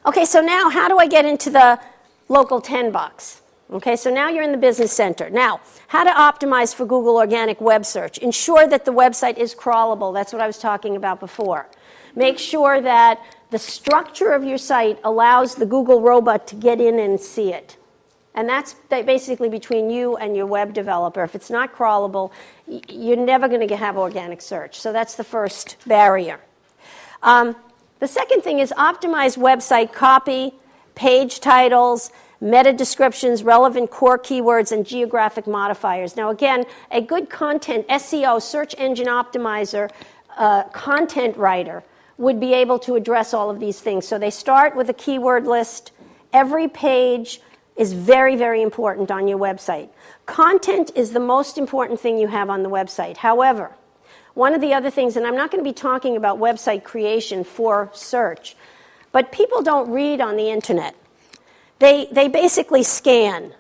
Okay, so now how do I get into the local 10 box? Okay, so now you're in the business center. Now, how to optimize for Google organic web search. Ensure that the website is crawlable. That's what I was talking about before. Make sure that the structure of your site allows the Google robot to get in and see it. And that's basically between you and your web developer. If it's not crawlable, you're never going to have organic search. So that's the first barrier. The second thing is optimize website copy, page titles, meta descriptions, relevant core keywords, and geographic modifiers. Now again, a good content, SEO, search engine optimizer, content writer would be able to address all of these things. So they start with a keyword list. Every page is very, very important on your website. Content is the most important thing you have on the website. However, one of the other things, and I'm not going to be talking about website creation for search, but people don't read on the internet. They basically scan.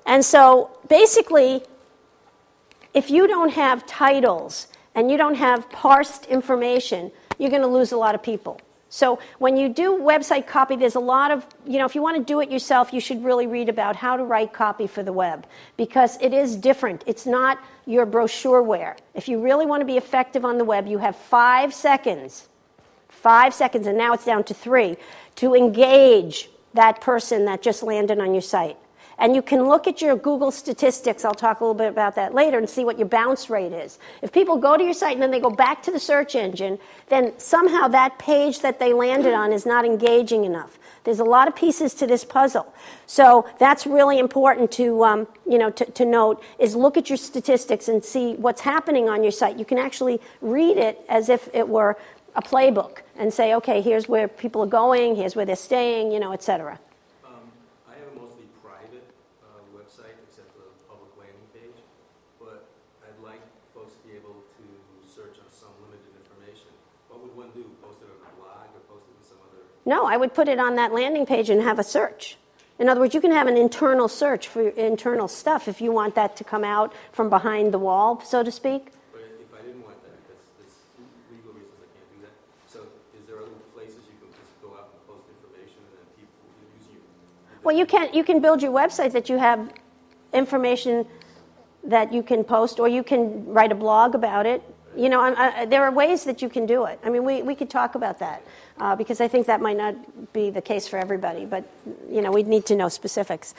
And so basically, if you don't have titles and you don't have parsed information, you're going to lose a lot of people. So when you do website copy, there's a lot of, if you want to do it yourself, you should really read about how to write copy for the web, because it is different. It's not your brochureware. If you really want to be effective on the web, you have 5 seconds, and now it's down to 3, to engage that person that just landed on your site. And you can look at your Google statistics, I'll talk a little bit about that later, and see what your bounce rate is. If people go to your site and then they go back to the search engine, then somehow that page that they landed on is not engaging enough. There's a lot of pieces to this puzzle. So that's really important to, to note, is look at your statistics and see what's happening on your site. You can actually read it as if it were a playbook and say, okay, here's where people are going, here's where they're staying, et cetera. I have a mostly private website, except for the public landing page, but I'd like folks to be able to search on some limited information. What would one do? Post it on a blog or post it in some other? No, I would put it on that landing page and have a search. In other words, you can have an internal search for your internal stuff if you want that to come out from behind the wall, so to speak. But if I didn't want that, that's legal reasons I can't do that. So is there other places you can just go out and post information and then people will use you? Well, you can build your website that you have information that you can post, or you can write a blog about it. There are ways that you can do it. I mean, we could talk about that because I think that might not be the case for everybody, but, we'd need to know specifics.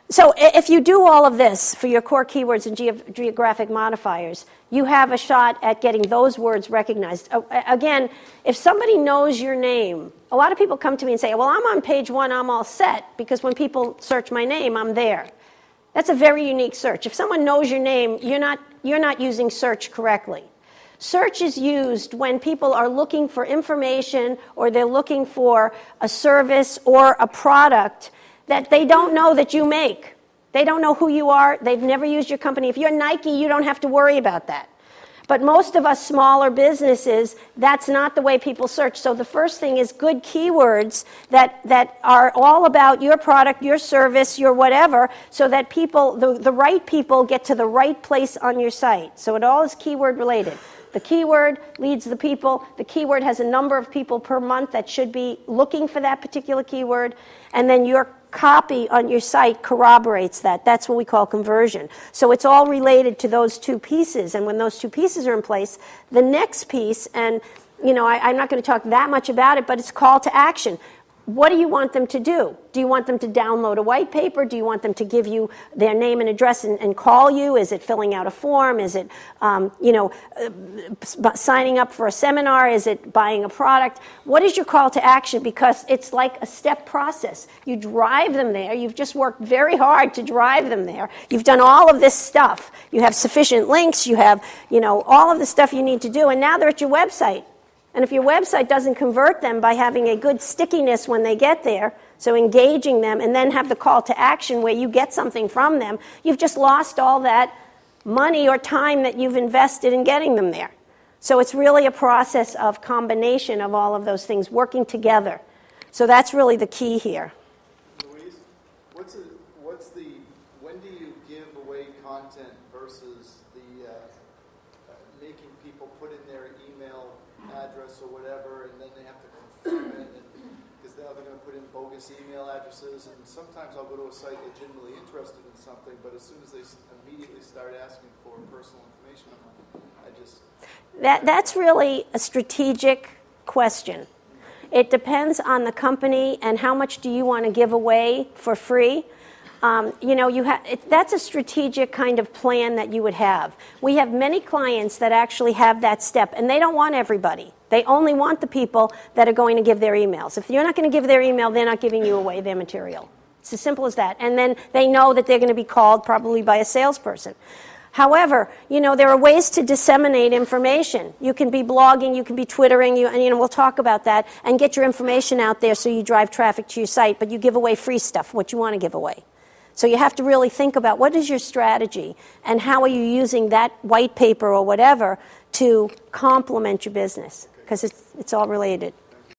So if you do all of this for your core keywords and geographic modifiers, you have a shot at getting those words recognized. Again, if somebody knows your name, a lot of people come to me and say, well, I'm on page 1, I'm all set, because when people search my name, I'm there. That's a very unique search. If someone knows your name, you're not using search correctly. Search is used when people are looking for information or they're looking for a service or a product that they don't know that you make. They don't know who you are. They've never used your company. If you're Nike, you don't have to worry about that. But most of us smaller businesses, that's not the way people search. So the first thing is good keywords that are all about your product, your service, your whatever, so that people, the right people get to the right place on your site. So it all is keyword related. The keyword leads the people. The keyword has a number of people per month that should be looking for that particular keyword. And then your copy on your site corroborates that. That's what we call conversion. So it's all related to those two pieces. And when those two pieces are in place, the next piece, and I'm not going to talk that much about it, but it's call to action. What do you want them to do? Do you want them to download a white paper? Do you want them to give you their name and address and call you? Is it filling out a form? Is it, signing up for a seminar? Is it buying a product? What is your call to action? Because it's like a step process. You drive them there. You've just worked very hard to drive them there. You've done all of this stuff. You have sufficient links. You have, all of the stuff you need to do. And now they're at your website. And if your website doesn't convert them by having a good stickiness when they get there, so engaging them, and then have the call to action where you get something from them, you've just lost all that money or time that you've invested in getting them there. So it's really a process of combination of all of those things working together. So that's really the key here. Louise, when do you give away content versus the making people put in their email address or whatever, and then they have to confirm it? Because because now they're going to put in bogus email addresses, and sometimes I'll go to a site legitimately interested in something, but as soon as they immediately start asking for personal information, I'm like, I just... That's really a strategic question. It depends on the company and how much do you want to give away for free. That's a strategic kind of plan that you would have. We have many clients that actually have that step, and they don't want everybody. They only want the people that are going to give their emails. If you're not going to give their email, they're not giving you away their material. It's as simple as that. And then they know that they're going to be called probably by a salesperson. However, there are ways to disseminate information. You can be blogging, you can be Twittering, and we'll talk about that, and get your information out there so you drive traffic to your site, but you give away free stuff, what you want to give away. So you have to really think about what is your strategy and how are you using that white paper or whatever to complement your business, because it's all related.